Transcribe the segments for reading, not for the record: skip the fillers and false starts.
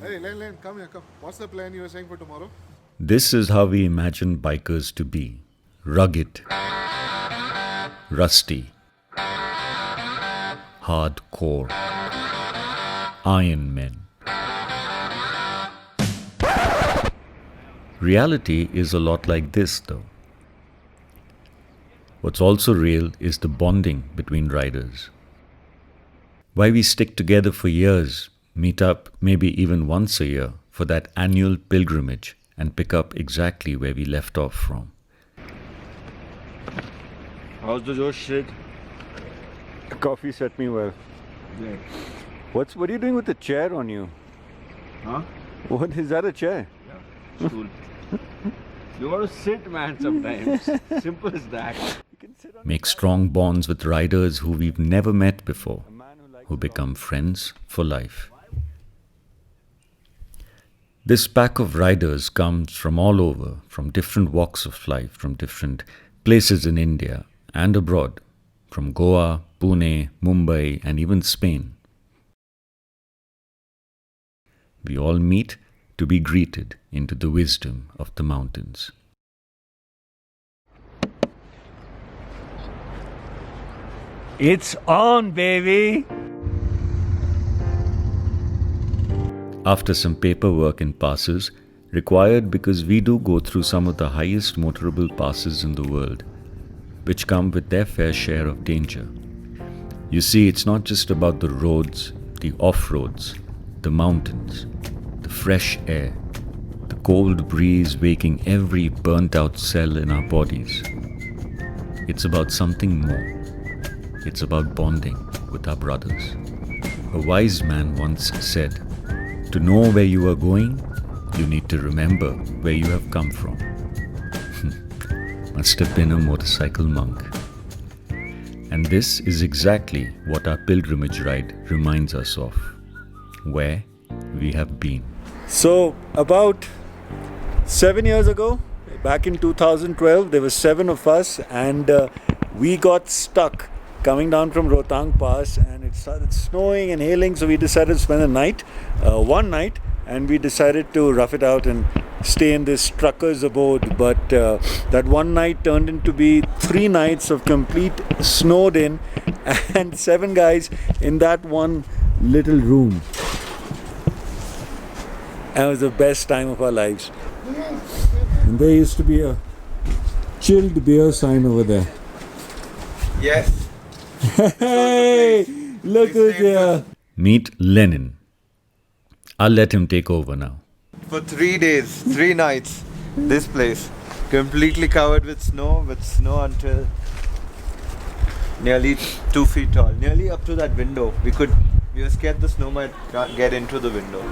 Hey, Len, come here, come. What's the plan you were saying for tomorrow? This is how we imagine bikers to be: rugged, rusty, hardcore, Iron Men. Reality is a lot like this, though. What's also real is the bonding between riders. Why we stick together for years, meet up maybe even once a year for that annual pilgrimage and pick up exactly where we left off from. How's the Josh shit? Coffee set me well. Yeah. What are you doing with the chair on you? Huh? What is that, a chair? Yeah. Cool. You gotta sit, man, sometimes. Simple as that. Make strong bonds with riders who we've never met before, who become friends for life. This pack of riders comes from all over, from different walks of life, from different places in India and abroad, from Goa, Pune, Mumbai, and even Spain. We all meet to be greeted into the wisdom of the mountains. It's on, baby! After some paperwork and passes, required because we do go through some of the highest motorable passes in the world, which come with their fair share of danger. You see, it's not just about the roads, the off-roads, the mountains, the fresh air, the cold breeze waking every burnt-out cell in our bodies. It's about something more. It's about bonding with our brothers. A wise man once said, "To know where you are going, you need to remember where you have come from." Must have been a motorcycle monk. And this is exactly what our pilgrimage ride reminds us of, where we have been. So, about 7 years ago, back in 2012, there were 7 of us, and we got stuck coming down from Rohtang Pass, and it started snowing and hailing, so we decided to spend the night, one night, and we decided to rough it out and stay in this trucker's abode. But that one night turned into be 3 nights of complete snowed in and 7 guys in that one little room. And it was the best time of our lives. And there used to be a chilled beer sign over there. Yes. Hey, look who's here. Meet Lenin. I'll let him take over now. For 3 days, 3 nights, this place completely covered with snow until nearly 2 feet tall, nearly up to that window. We were scared the snow might get into the window.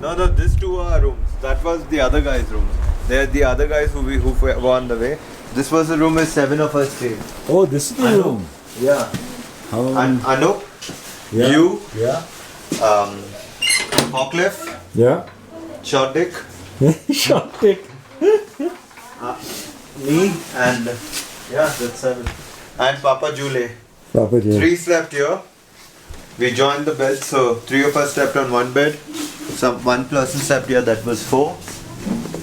No, these 2 are rooms. That was the other guy's room. They're the other guys who were on the way. This was the room where 7 of us stayed. Oh, this is the room. Yeah. How? And Anup, Yeah. you, Yeah. Hawcliffe, Yeah. Short Dick, Shot it. me, and that's 7. And Papa Jule. Papa J. 3 slept here. We joined the bed, so 3 of us slept on one bed. One person slept here, that was 4.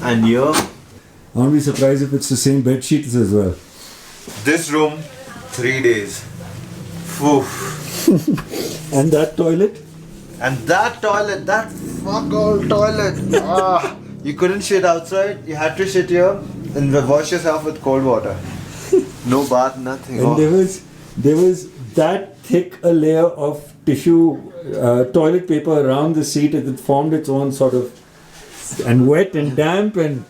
And here, I won't be surprised if it's the same bed sheets as well. this room, 3 days. Phew. And that toilet? And that toilet, that fuck all toilet. You couldn't shit outside, you had to shit here and wash yourself with cold water. No bath, nothing. And there was that thick a layer of tissue, toilet paper around the seat. It formed its own sort of, and wet and damp and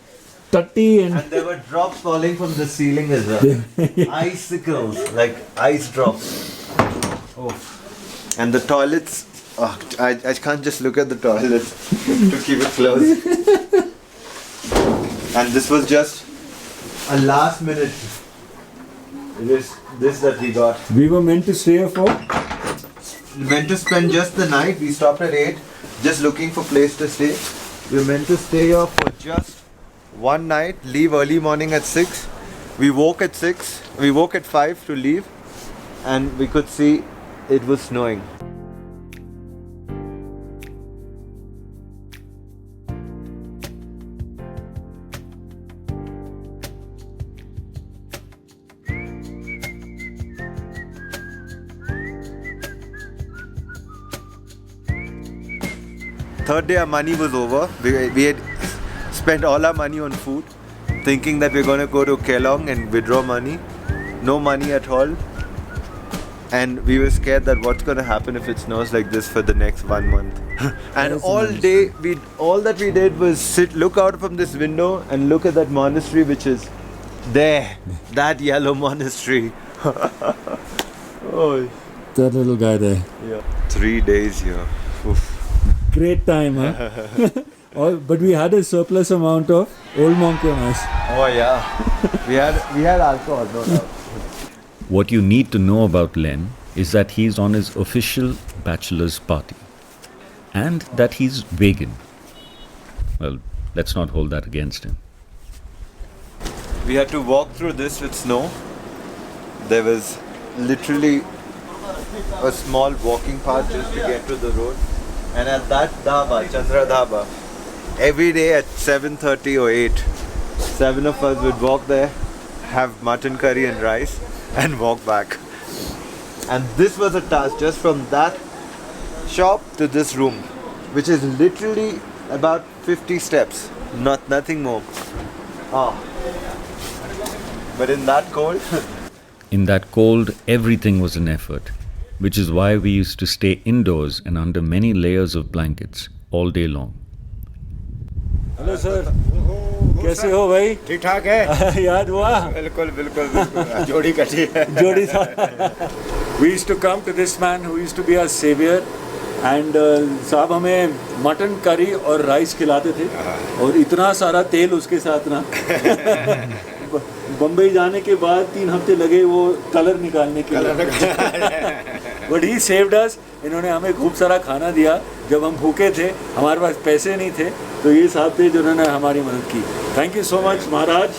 tutty and And there were drops falling from the ceiling as well. Icicles, like ice drops. Oh. And the toilets, I can't just look at the toilets to keep it closed. And this was just a last minute. This that we got. we were meant to stay here for. We went to spend just the night. We stopped at 8, just looking for place to stay. We were meant to stay here for just one night, leave early morning at 6. We woke at 6, we woke at 5 to leave, and we could see it was snowing. Third day our money was over. We had spent all our money on food, thinking that we're going to go to Kelong and withdraw money. No money at all. And we were scared that what's going to happen if it snows like this for the next 1 month. And all day, all that we did was look out from this window and look at that monastery which is there. That yellow monastery. Oh, That little guy there. yeah. 3 days here. Oof. Great time, huh? But we had a surplus amount of old monk on us. Oh yeah. we had alcohol, no doubt. What you need to know about Len is that he's on his official bachelor's party and that he's vegan. Well, let's not hold that against him. We had to walk through this with snow. There was literally a small walking path just to get to the road. And at that dhaba, Chandra Dhaba, every day at 7:30 or 8, 7 of us would walk there, have mutton curry and rice, and walk back. And this was a task just from that shop to this room, which is literally about 50 steps, nothing more. But in that cold, In that cold, everything was an effort, which is why we used to stay indoors and under many layers of blankets all day long. Hello sir. कैसे हो भाई? ठीक ठाक है याद हुआ? बिल्कुल बिल्कुल बिल्कुल जोड़ी कटी है जोड़ी था. We used to come to this man who used to be our savior and साहब हमें मटन करी और राइस खिलाते थे और इतना सारा तेल उसके साथ ना. बम्बई जाने के बाद 3 हफ्ते लगे वो कलर निकालने के लिए. But he saved us. इन्होंने हमें खूब सारा खाना दिया जब हम भूखे थे, हमारे पास पैसे नहीं थे, तो ये साहब थे जिन्होंने हमारी मदद की. थैंक यू सो मच महाराज.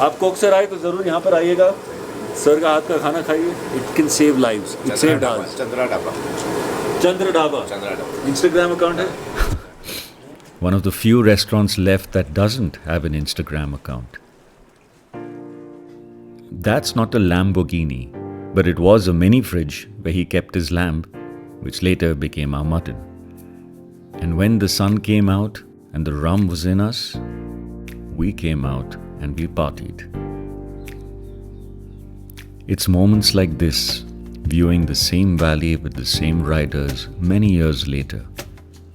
आप कोक्सर आए तो ज़रूर यहाँ पर आइएगा, सर का हाथ का खाना खाइए. It can save lives. It saved hours. Chandra dhaba Chandra dhaba Instagram account है. One of the few restaurants left that doesn't have an Instagram account. That's not a Lamborghini, but it was a mini fridge where he kept his lamb, which later became our mutton. And when the sun came out and the rum was in us, we came out and we partied. It's moments like this, viewing the same valley with the same riders many years later,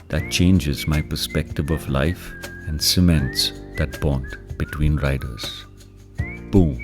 that changes my perspective of life and cements that bond between riders. Boom.